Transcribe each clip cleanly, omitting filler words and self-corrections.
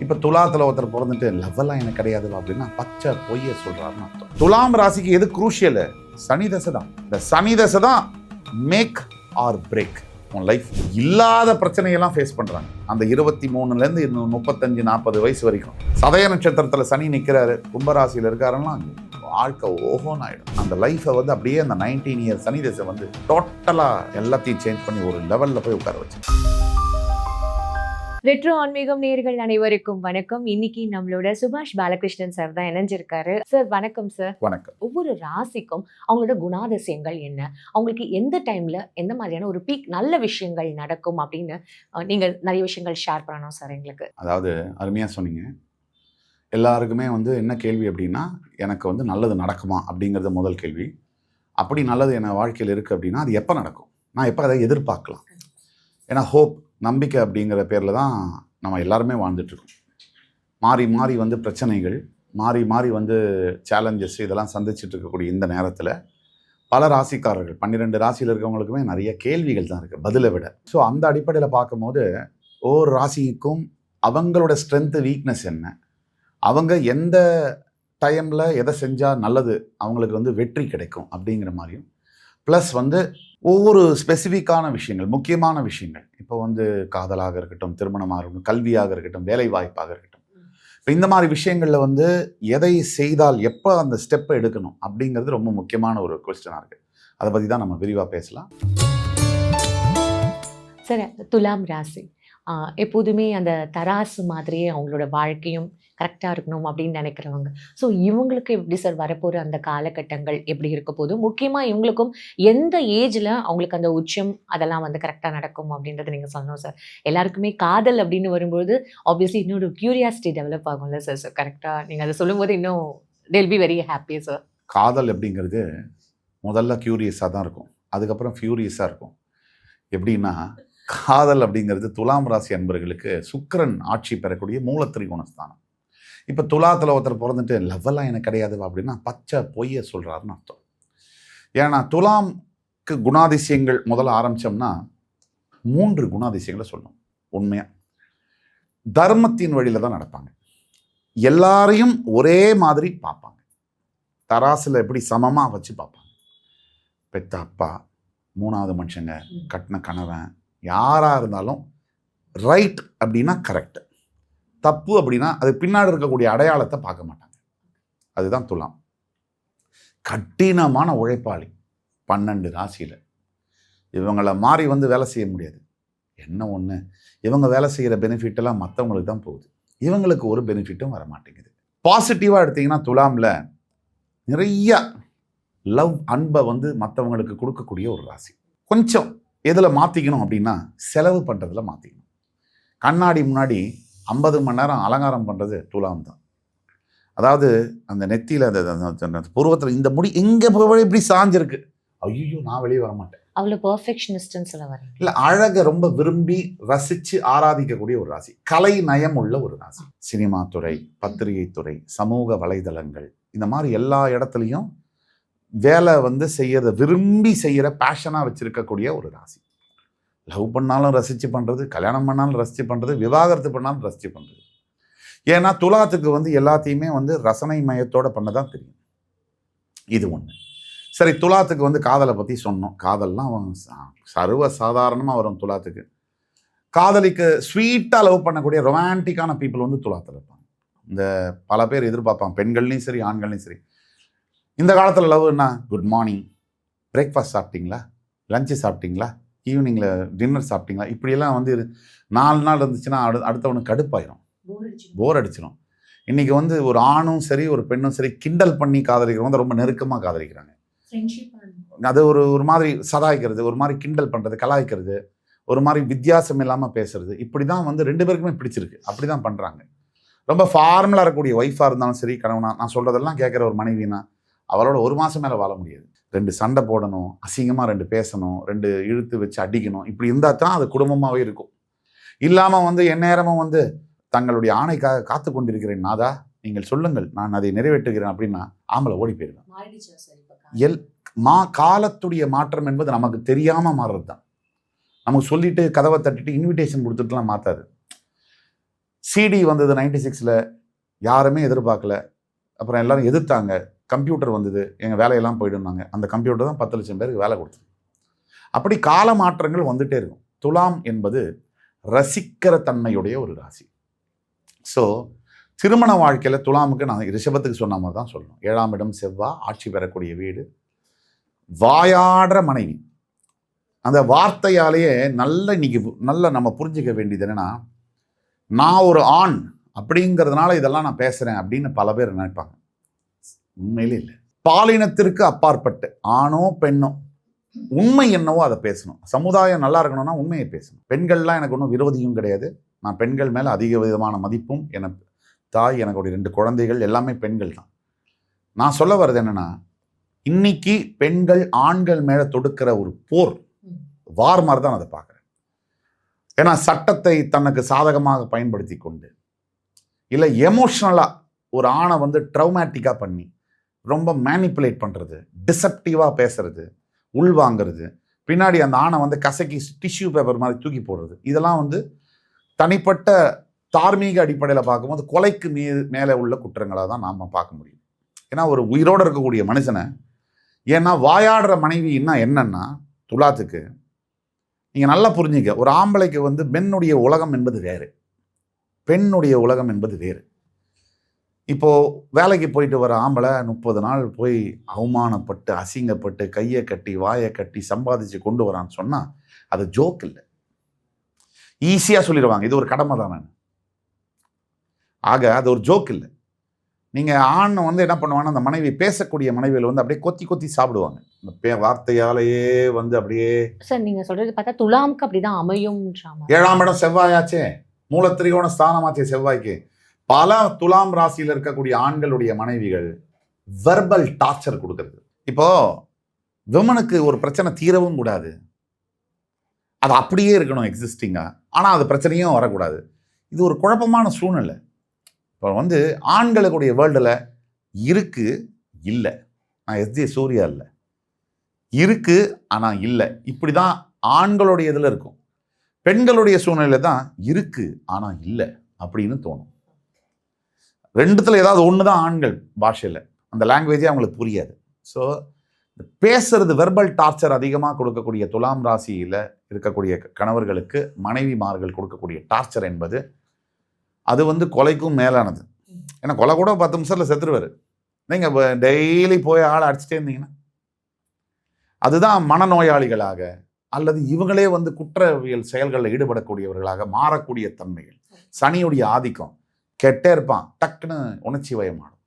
இப்போ துலாத்தில் ஒருத்தர் பிறந்துட்டு லவ்வெல்லாம் எனக்கு கிடையாது அப்படின்னா பச்சை பொய்ய சொல்றாருன்னு அர்த்தம். துலாம் ராசிக்கு எது குரூஷியல்? சனி தசை தான். இந்த சனி தசை தான் மேக் ஆர் பிரேக் உன் லைஃப். இல்லாத பிரச்சனையெல்லாம் ஃபேஸ் பண்றாங்க அந்த 23லேருந்து 35-40 வயசு வரைக்கும். சதய நட்சத்திரத்தில் சனி நிற்கிறாரு, கும்பராசியில் இருக்காருன்னா வாழ்க்கை ஓஹோன்னு ஆயிடும். அந்த லைஃப்பை வந்து அப்படியே அந்த 19 இயர் சனி தசை வந்து டோட்டலாக எல்லாத்தையும் சேஞ்ச் பண்ணி ஒரு லெவலில் போய் உட்கார வச்சு. ரெட்ரோ ஆன்மீகம் நேயர்கள் அனைவருக்கும் வணக்கம். இன்னைக்கு நம்மளோட சுபாஷ் பாலகிருஷ்ணன் சார் தான் இணைஞ்சிருக்காரு. சார் வணக்கம் சார். வணக்கம். ஒவ்வொரு ராசிக்கும் அவங்களோட குணாதிசயங்கள் என்ன, அவங்களுக்கு எந்த டைம்ல எந்த மாதிரியான ஒரு பீக் நல்ல விஷயங்கள் நடக்கும் அப்படின்னு நீங்க நிறைய விஷயங்கள் ஷேர் பண்ணணும் சார் எங்களுக்கு. அதாவது அருமையாக சொன்னீங்க. எல்லாருக்குமே வந்து என்ன கேள்வி அப்படின்னா, எனக்கு வந்து நல்லது நடக்குமா அப்படிங்கிறது முதல் கேள்வி. அப்படி நல்லது என் வாழ்க்கையில் இருக்குது அப்படின்னா அது எப்போ நடக்கும், நான் எப்போ அதை எதிர்பார்க்கலாம்? ஏன்னா ஹோப், நம்பிக்கை அப்படிங்கிற பேரில் தான் நம்ம எல்லாருமே வாழ்ந்துட்டுருக்கோம். மாறி மாறி வந்து பிரச்சனைகள், மாறி மாறி வந்து சேலஞ்சஸ் இதெல்லாம் சந்திச்சுட்டு இருக்கக்கூடிய இந்த நேரத்தில் பல ராசிக்காரர்கள் 12 ராசியில் இருக்கவங்களுக்குமே நிறைய கேள்விகள் தான் இருக்குது பதிலை விட. ஸோ அந்த அடிப்படையில் பார்க்கும்போது ஒவ்வொரு ராசிக்கும் அவங்களோட ஸ்ட்ரென்த்து, வீக்னஸ் என்ன, அவங்க எந்த டைமில் எதை செஞ்சால் நல்லது அவங்களுக்கு வந்து வெற்றி கிடைக்கும் அப்படிங்கிற மாதிரியும், ப்ளஸ் வந்து ஒவ்வொரு ஸ்பெசிஃபிக்கான விஷயங்கள், முக்கியமான விஷயங்கள், இப்போ வந்து காதலாக இருக்கட்டும், திருமணமாக இருக்கட்டும், கல்வியாக இருக்கட்டும், வேலை வாய்ப்பாக இருக்கட்டும், இப்போ இந்த மாதிரி விஷயங்களில் வந்து எதை செய்தால் எப்போ அந்த ஸ்டெப்பை எடுக்கணும் அப்படிங்கிறது ரொம்ப முக்கியமான ஒரு கொஸ்டினாக இருக்குது. அதை பற்றி தான் நம்ம விரிவாக பேசலாம். சார், துலாம் ராசி எப்போதுமே அந்த தராசு மாதிரியே அவங்களோட வாழ்க்கையும் கரெக்டாக இருக்கணும் அப்படின்னு நினைக்கிறவங்க. ஸோ இவங்களுக்கு எப்படி சார் வரப்போகிற அந்த காலகட்டங்கள் எப்படி இருக்க போதும், முக்கியமாக இவங்களுக்கும் எந்த ஏஜில் அவங்களுக்கு அந்த உச்சம் அதெல்லாம் வந்து கரெக்டாக நடக்கும் அப்படின்றத நீங்கள் சொல்லணும் சார். எல்லாருக்குமே காதல் அப்படின்னு வரும்போது ஆப்வியஸ்லி இன்னொரு க்யூரியாசிட்டி டெவலப் ஆகும்ல சார். ஸோ கரெக்டாக நீங்கள் அதை சொல்லும்போது இன்னும் they'll be very happy sir. காதல் அப்படிங்கிறது முதல்ல க்யூரியஸாக தான் இருக்கும், அதுக்கப்புறம் ஃபியூரியஸாக இருக்கும். எப்படின்னா, காதல் அப்படிங்கிறது துலாம் ராசி அன்பர்களுக்கு சுக்கிரன் ஆட்சி பெறக்கூடிய மூலத்திரிகோணஸ்தானம். இப்போ துலாத்தில் ஒருத்தர் பிறந்துட்டு லவ்வெல்லாம் எனக்கு கிடையாது அப்படின்னா பச்சை பொய்ய சொல்கிறாருன்னு அர்த்தம். ஏன்னா துலாம்க்கு குணாதிசயங்கள் முதல்ல ஆரம்பித்தோம்னா 3 குணாதிசயங்களை சொல்லணும். உண்மையாக தர்மத்தின் வழியில் தான் நடப்பாங்க, எல்லாரையும் ஒரே மாதிரி பார்ப்பாங்க, தராசில் எப்படி சமமாக வச்சு பார்ப்பாங்க. பெத்த அப்பா, 3வது மனுஷங்க, கட்டின கணவன், யாராக இருந்தாலும் ரைட் அப்படின்னா கரெக்ட், தப்பு அப்படின்னா அது பின்னாடி இருக்கக்கூடிய அடையாளத்தை பார்க்க மாட்டாங்க. அதுதான் துலாம். கடினமான உழைப்பாளி 12 ராசியில். இவங்களை மாறி வந்து வேலை செய்ய முடியாது. என்ன ஒன்று, இவங்க வேலை செய்கிற பெனிஃபிட்டெல்லாம் மற்றவங்களுக்கு தான் போகுது, இவங்களுக்கு ஒரு பெனிஃபிட்டும் வர மாட்டேங்குது. பாசிட்டிவாக எடுத்திங்கன்னா துலாமில் நிறைய லவ், அன்பை வந்து மற்றவங்களுக்கு கொடுக்கக்கூடிய ஒரு ராசி. கொஞ்சம் எதில் மாற்றிக்கணும் அப்படின்னா செலவு பண்ணுறதுல மாற்றிக்கணும். கண்ணாடி முன்னாடி 50 மணி நேரம் அலங்காரம் பண்ணுறது துலாம் தான். அதாவது அந்த நெத்தியில் அந்த புருவத்தில் இந்த முடி எங்கே போய் இப்படி சாஞ்சிருக்கு, ஐயோ நான் வெளியே வர மாட்டேன், அவ்வளோ பர்ஃபெக்ஷனிஸ்ட்னு சொல்ல வரேன். இல்லை, அழகை ரொம்ப விரும்பி ரசித்து ஆராதிக்கக்கூடிய ஒரு ராசி, கலை நயம் உள்ள ஒரு ராசி. சினிமா துறை, பத்திரிகை துறை, சமூக வலைதளங்கள், இந்த மாதிரி எல்லா இடத்துலையும் வேலை வந்து செய்யறத விரும்பி செய்கிற பேஷனாக வச்சுருக்கக்கூடிய ஒரு ராசி. லவ் பண்ணாலும் ரசித்து பண்ணுறது, கல்யாணம் பண்ணாலும் ரசித்து பண்ணுறது, விவாகரத்து பண்ணாலும் ரசித்து பண்ணுறது. ஏன்னா துலாத்துக்கு வந்து எல்லாத்தையுமே வந்து ரசனை மயத்தோடு பண்ண தான் தெரியும். இது ஒன்று. சரி, துலாத்துக்கு வந்து காதலை பற்றி சொன்னோம். காதல்லாம் சர்வ சாதாரணமாக வரும் துலாத்துக்கு. காதலிக்கு ஸ்வீட்டாக லவ் பண்ணக்கூடிய ரொமான்டிக்கான பீப்புள் வந்து துலாத்தில் இருப்பாங்க. இந்த பல பேர் எதிர்பார்ப்பாங்க, பெண்கள்லையும் சரி ஆண்கள்லையும் சரி. இந்த காலத்தில் லவ்னா குட் மார்னிங், பிரேக்ஃபாஸ்ட் சாப்பிட்டீங்களா, லஞ்சு சாப்பிட்டீங்களா, ஈவினிங்கில் டின்னர் சாப்பிட்டீங்களா, இப்படியெல்லாம் வந்து 4 நாள் இருந்துச்சுன்னா அடுத்தவனுக்கு கடுப்பாயிரும், போர் அடிச்சிடும். இன்றைக்கி வந்து ஒரு ஆணும் சரி ஒரு பெண்ணும் சரி கிண்டல் பண்ணி காதலிக்கிறவங்க ரொம்ப நெருக்கமாக காதலிக்கிறாங்க. அது ஒரு மாதிரி சதாய்க்கிறது, ஒரு மாதிரி கிண்டல் பண்ணுறது, கலாய்க்கிறது, ஒரு மாதிரி வித்தியாசம் இல்லாமல் பேசுறது, இப்படி தான் வந்து 2 பேருக்குமே பிடிச்சிருக்கு. அப்படி தான் பண்ணுறாங்க. ரொம்ப ஃபார்மலாக இருக்கக்கூடிய ஒய்ஃபாக இருந்தாலும் சரி, கணவனா, நான் சொல்கிறதெல்லாம் கேட்குற ஒரு மனைவினா அவளோட 1 மாதம் மேலே வாழ முடியாது. 2 சண்டை போடணும், அசிங்கமாக 2 பேசணும், 2 இழுத்து வச்சு அடிக்கணும், இப்படி இருந்தால் தான் அது குடும்பமாகவே இருக்கும். இல்லாமல் வந்து எந்நேரமும் வந்து தங்களுடைய ஆணைக்காக காத்து கொண்டிருக்கிறேன் நாதா, நீங்கள் சொல்லுங்கள், நான் அதை நிறைவேற்றுகிறேன் அப்படின்னா ஆம்பளை ஓடி போயிடுவேன். காலத்துடைய மாற்றம் என்பது நமக்கு தெரியாமல் மாறுறது தான். நமக்கு சொல்லிட்டு கதவை தட்டிட்டு இன்விடேஷன் கொடுத்துட்டுலாம் மாற்றாது. சிடி வந்தது 96ல், யாருமே எதிர்பார்க்கல. அப்புறம் எல்லாரும் எதிர்த்தாங்க. கம்ப்யூட்டர் வந்தது, எங்கள் வேலையெல்லாம் போயிடுனாங்க. அந்த கம்ப்யூட்டர் தான் 10 லட்சம் பேருக்கு வேலை கொடுத்தது. அப்படி கால மாற்றங்கள் வந்துட்டே இருக்கும். துலாம் என்பது ரசிக்கிற தன்மையுடைய ஒரு ராசி. ஸோ திருமண வாழ்க்கையில் துலாமுக்கு நான் ரிஷபத்துக்கு சொன்ன மாதிரி தான் சொல்லணும். 7ஆம் இடம் செவ்வாய், ஆட்சி பெறக்கூடிய வீடு, வாயாடுற மனைவி. அந்த வார்த்தையாலேயே இன்னைக்கு நம்ம புரிஞ்சுக்க வேண்டியது என்னன்னா, நான் ஒரு ஆண் அப்படிங்கிறதுனால இதெல்லாம் நான் பேசுறேன் அப்படின்னு பல பேர் நினைப்பாங்க. உண்மையிலே இல்லை. பாலினத்திற்கு அப்பாற்பட்டு ஆணோ பெண்ணோ உண்மை என்னவோ அதை பேசணும். சமுதாயம் நல்லா இருக்கணும்னா உண்மையை பேசணும். பெண்கள்லாம் எனக்கு ஒன்றும் விரோதியும் கிடையாது. நான் பெண்கள் மேலே அதிக விதமான மதிப்பும், எனக்கு தாய், எனக்கு 2 குழந்தைகள் எல்லாமே பெண்கள் தான். நான் சொல்ல வர்றது என்னன்னா, இன்னைக்கு பெண்கள் ஆண்கள் மேலே தொடுக்கிற ஒரு போர், வார் மாதிரி தான் அதை பார்க்குறேன். ஏன்னா சட்டத்தை தனக்கு சாதகமாக பயன்படுத்தி கொண்டு, இல்லை எமோஷ்னலாக ஒரு ஆணை ட்ரௌமேட்டிக்காக பண்ணி ரொம்ப மேனிப்புலேட் பண்ணுறது, டிசப்டிவாக பேசுறது, உள்வாங்கிறது, பின்னாடி அந்த ஆணை கசக்கி டிஷ்யூ பேப்பர் மாதிரி தூக்கி போடுறது, இதெல்லாம் தனிப்பட்ட தார்மீக அடிப்படையில் பார்க்கும்போது கொலைக்கு மேலே உள்ள குற்றங்களாக தான் நாம் பார்க்க முடியும். ஏன்னா ஒரு உயிரோடு இருக்கக்கூடிய மனுஷனை, ஏன்னா வாயாடுற மனைவின்னா என்னன்னா துலாத்துக்கு நீங்கள் நல்லா புரிஞ்சுக்க, ஒரு ஆம்பளைக்கு பெண்ணுடைய உலகம் என்பது வேறு, பெண்ணுடைய உலகம் என்பது வேறு. இப்போது வேலைக்கு போயிட்டு வர ஆம்பளை 30 நாள் போய் அவமானப்பட்டு, அசிங்கப்பட்டு, கையை கட்டி வாயை கட்டி சம்பாதிச்சு கொண்டு வரான்னு சொன்னால் அது ஜோக் இல்லை. ஈஸியாக சொல்லிடுவாங்க, இது ஒரு கடமை தானே. ஆக அது ஒரு ஜோக் இல்லை. நீங்கள் ஆண் என்ன பண்ணுவாங்கன்னா, அந்த மனைவி பேசக்கூடிய மனைவியில் அப்படியே கொத்தி கொத்தி சாப்பிடுவாங்க. இந்த வார்த்தையாலேயே அப்படியே. சார் நீங்கள் சொல்கிறது பார்த்தா துலாமுக்கு அப்படி தான் அமையும். 7ஆம் இடம் செவ்வாயாச்சே, மூலத்திரிகோண ஸ்தானமாச்சே செவ்வாய்க்கு. பல துலாம் ராசியில் இருக்கக்கூடிய ஆண்களுடைய மனைவிகள் வெர்பல் டார்ச்சர் கொடுக்கறது. இப்போ விமனுக்கு ஒரு பிரச்சனை தீரவும் கூடாது, அது அப்படியே இருக்கணும் எக்ஸிஸ்டிங்காக, ஆனால் அது பிரச்சனையும் வரக்கூடாது. இது ஒரு குழப்பமான சூழ்நிலை. இப்போ ஆண்களுடைய வேர்ல்டில் இருக்கு இல்லை, நான் எஸ்ஜே சூர்யா இல்லை, இருக்கு ஆனால் இல்லை, இப்படி தான் ஆண்களுடைய இதில் இருக்கும். பெண்களுடைய சூழ்நிலை தான் இருக்கு ஆனால் இல்லை அப்படின்னு தோணும். ரெண்டுத்தில் ஏதாவது ஒன்று தான் ஆண்கள் பாஷையில், அந்த லாங்குவேஜே அவங்களுக்கு புரியாது. ஸோ பேசுறது வெர்பல் டார்ச்சர் அதிகமாக கொடுக்கக்கூடிய துலாம் ராசியில் இருக்கக்கூடிய கணவர்களுக்கு மனைவிமார்கள் கொடுக்கக்கூடிய டார்ச்சர் என்பது அது கொலைக்கும் மேலானது. ஏன்னா கொலை கூட 10 நிமிஷத்தில் செத்துருவார். நீங்கள் டெய்லி போய் ஆளை அடிச்சுட்டே இருந்தீங்கன்னா அதுதான் மனநோயாளிகளாக அல்லது இவங்களே குற்றவியல் செயல்களில் ஈடுபடக்கூடியவர்களாக மாறக்கூடிய தன்மைகள். சனியுடைய ஆதிக்கம், கெட்டே இருப்பான், டக்குன்னு உணர்ச்சி வயமாடும்,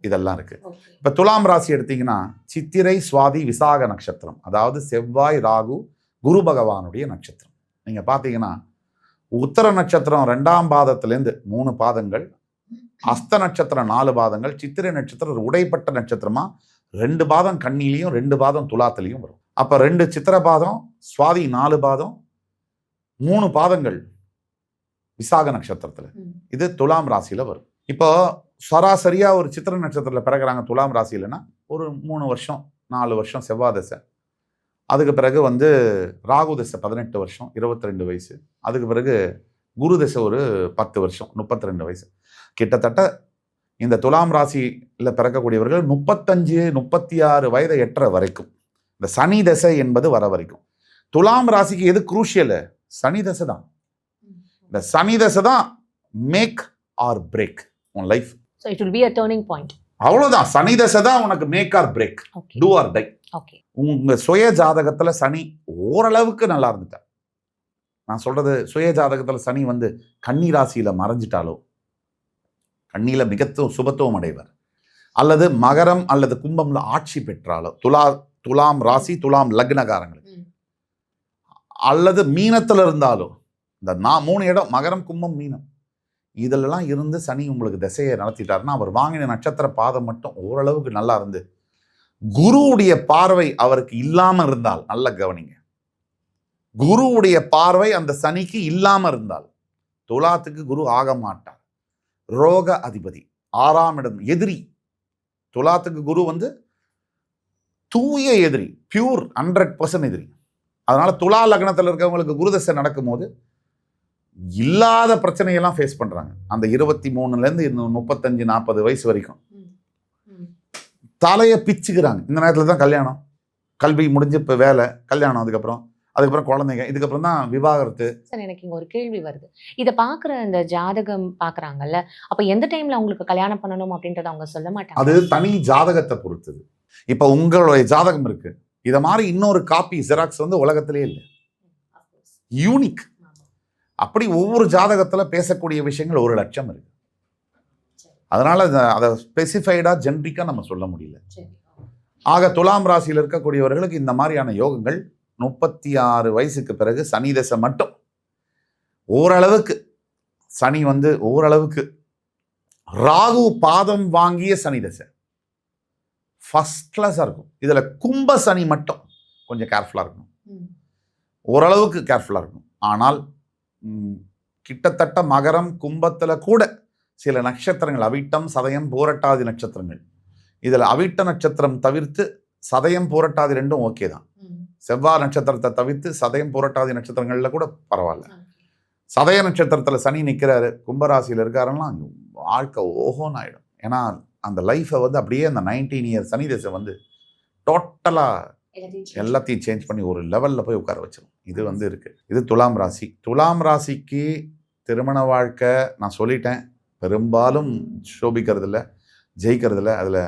இதெல்லாம் இருக்கு. இப்ப துலாம் ராசி எடுத்தீங்கன்னா சித்திரை, சுவாதி, விசாக நட்சத்திரம், அதாவது செவ்வாய், ராகு, குரு பகவானுடைய நட்சத்திரம். நீங்க பாத்தீங்கன்னா உத்தர நட்சத்திரம் 2ஆம் பாதத்திலேருந்து 3 பாதங்கள், அஸ்த நட்சத்திரம் 4 பாதங்கள், சித்திரை நட்சத்திரம் உடைப்பட்ட நட்சத்திரமா 2 பாதம் கன்னிலையும் 2 பாதம் துலாத்திலையும் வரும். அப்ப 2 சித்திர பாதம், சுவாதி 4 பாதம், 3 பாதங்கள் விசாக நட்சத்திரத்துல. இது துலாம் ராசியில வரும். இப்போ சராசரியா ஒரு சித்திர நட்சத்திரத்துல பிறகுறாங்க துலாம் ராசியிலன்னா ஒரு 3 வருஷம் 4 வருஷம் செவ்வாய் தசை, அதுக்கு பிறகு ராகு தசை 18 வருஷம் 22 வயசு, அதுக்கு பிறகு குரு தசை ஒரு 10 வருஷம் 32 வயசு. கிட்டத்தட்ட இந்த துலாம் ராசியில் பிறக்கக்கூடியவர்கள் 35-36 வயதை எட்டுற வரைக்கும், இந்த சனி தசை என்பது வர வரைக்கும். துலாம் ராசிக்கு எது குரூஷியல்? சனி தசை தான். இந்த சனி தசை தான் மேக் ஆர் பிரேக் உன் life. So it will be a turning point. அவ்வளவுதான். சனி தசை தான் உனக்கு make or break, do or die. உங்க சுய ஜாதகத்துல சனி ஓரளவுக்கு நல்லா இருந்துட்டா, நான் சொல்றது சுய ஜாதகத்துல சனி கன்னி ராசியில மறைஞ்சிட்டாலோ, கண்ணியில மிகத்துவம் சுபத்துவம் அடைவர், அல்லது மகரம் அல்லது கும்பம்ல ஆட்சி பெற்றாலோ, துலாம் ராசி துலாம் லக்னகாரங்களுக்கு, அல்லது மீனத்துல இருந்தாலோ, இந்த 3 இடம் மகரம், கும்பம், மீனம், இதெல்லாம் இருந்து சனி உங்களுக்கு திசையை நடத்திட்டாருன்னா அவர் வாங்கின நட்சத்திர பாதம் மட்டும் ஓரளவுக்கு நல்லா இருந்து குருவுடைய பார்வை அவருக்கு இல்லாம இருந்தால், நல்ல கவனிங்க, குருவுடைய பார்வை அந்த சனிக்கு இல்லாம இருந்தால் துலாத்துக்கு குரு ஆக மாட்டார். ரோக அதிபதி, 6ஆம் இடம், எதிரி. துலாத்துக்கு குரு தூய எதிரி, பியூர் 100% எதிரி. அதனால துலா லக்னத்தில் இருக்கவங்களுக்கு குரு தசை நடக்கும் போது இல்லாத பிரச்சனையெல்லாம் ஃபேஸ் பண்றாங்க. அந்த 23லேருந்து 35-40 வயசு வரைக்கும் தலையை பிச்சுக்கிறாங்க. இந்த நேரத்தில் தான் கல்யாணம், கல்வி முடிஞ்சு இப்போ வேலை, கல்யாணம், அதுக்கப்புறம் குழந்தைங்க, இதுக்கப்புறம் தான் விவாகரத்து. சார் எனக்கு இங்க ஒரு கேள்வி வருது. இதை பார்க்குற இந்த ஜாதகம் பார்க்குறாங்கல்ல, அப்போ எந்த டைம்ல அவங்களுக்கு கல்யாணம் பண்ணணும் அப்படின்றத அவங்க சொல்ல மாட்டாங்க? அது தனி ஜாதகத்தை பொறுத்தது. இப்போ உங்களுடைய ஜாதகம் இருக்கு, இதை மாதிரி இன்னொரு காப்பி ஜெராக்ஸ் வந்து உலகத்திலே இல்லை, யூனிக். அப்படி ஒவ்வொரு ஜாதகத்துல பேசக்கூடிய விஷயங்கள் 1,00,000 இருக்கு. அதனால அதை ஸ்பெசிஃபைடா ஜென்ரிக்கா நம்ம சொல்ல முடியல. ஆக துலாம் ராசியில் இருக்கக்கூடியவர்களுக்கு இந்த மாதிரியான யோகங்கள் 36 வயசுக்கு பிறகு சனி தசை மட்டும் ஓரளவுக்கு, சனி வந்து ஓரளவுக்கு, ராகு பாதம் வாங்கிய சனி தசை ஃபர்ஸ்ட் கிளாஸா இருக்கும். இதுல கும்ப சனி மட்டும் கொஞ்சம் கேர்ஃபுல்லா இருக்கணும், ஓரளவுக்கு கேர்ஃபுல்லா இருக்கணும். ஆனால் கிட்டத்தட்ட மகரம் கும்பத்துல கூட சில நட்சத்திரங்கள், அவிட்டம், சதயம், பூரட்டாதி நட்சத்திரங்கள், இதுல அவிட்ட நட்சத்திரம் தவிர்த்து சதயம் பூரட்டாதி ரெண்டும் ஓகே தான். செவ்வாய் நட்சத்திரத்தை தவிர்த்து சதயம் பூரட்டாதி நட்சத்திரங்கள்ல கூட பரவாயில்ல. சதய நட்சத்திரத்துல சனி நிற்கிறாரு, கும்பராசியில் இருக்காருன்னா வாழ்க்கை ஓஹோன்னு ஆயிடும். ஏன்னா அந்த லைஃபை வந்து அப்படியே அந்த 19 இயர் சனி தசை வந்து டோட்டலா எல்லாத்தையும் சேஞ்ச் பண்ணி ஒரு லெவல்ல போய் உட்கார வச்சிடும். இது வந்து இருக்கு. இது துலாம் ராசி. துலாம் ராசிக்கு திருமண வாழ்க்கை நான் சொல்லிட்டேன், பெரும்பாலும் சோபிக்கிறது இல்லை, ஜெயிக்கிறது இல்லை, அதில்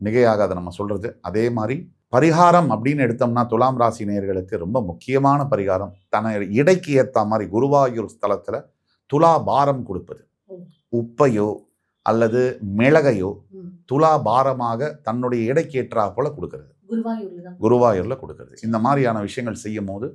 மிகையாகாத நம்ம சொல்றது. அதே மாதிரி பரிகாரம் அப்படின்னு எடுத்தோம்னா துலாம் ராசி நேயர்களுக்கு ரொம்ப முக்கியமான பரிகாரம், தன இடைக்கு ஏற்ற மாதிரி குருவாயூர் ஸ்தலத்தில் துலா பாரம் கொடுப்பது. உப்பையோ அல்லது மிளகையோ துலா பாரமாக தன்னுடைய இடைக்கு ஏற்றா போல கொடுக்கறது, குருவாயூர்ல கொடுக்கறது. இந்த மாதிரியான விஷயங்கள் செய்யும் போது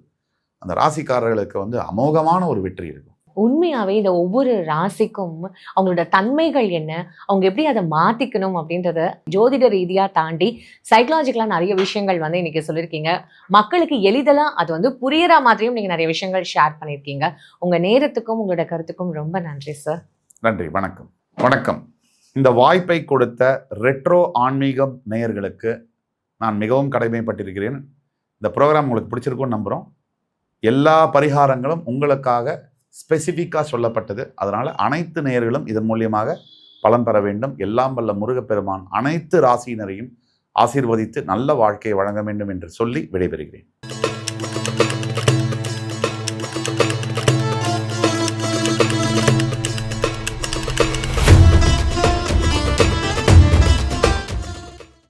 அந்த ராசிக்காரர்களுக்கு வந்து அமோகமான ஒரு வெற்றி இருக்கும். உண்மையாவே இந்த ஒவ்வொரு ராசிக்கும் அவங்களோட தன்மைகள் என்ன, அவங்க எப்படி அதை மாத்திக்கணும் அப்படின்றத ஜோதிட ரீதியா தாண்டி சைக்கலாஜிக்கலா நிறைய விஷயங்கள் வந்து இன்னைக்கு சொல்லியிருக்கீங்க. மக்களுக்கு எளிதெல்லாம் அது வந்து புரியற மாதிரியும் நீங்க நிறைய விஷயங்கள் ஷேர் பண்ணியிருக்கீங்க. உங்க நேரத்துக்கும் உங்களோட கருத்துக்கும் ரொம்ப நன்றி சார். நன்றி. வணக்கம். வணக்கம். இந்த வாய்ப்பை கொடுத்த ரெட்ரோ ஆன்மீகம் நேயர்களுக்கு நான் மிகவும் கடமைப்பட்டிருக்கிறேன். இந்த ப்ரோக்ராம் உங்களுக்கு பிடிச்சிருக்கும்னு நம்புகிறோம். எல்லா பரிகாரங்களும் உங்களுக்காக ஸ்பெசிஃபிக்காக சொல்லப்பட்டது. அதனால் அனைத்து நேயர்களும் இதன் மூலியமாக பலன் பெற வேண்டும். எல்லாம் வல்ல முருகப்பெருமான் அனைத்து ராசியினரையும் ஆசீர்வதித்து நல்ல வாழ்க்கையை வழங்க வேண்டும் என்று சொல்லி விடைபெறுகிறேன்.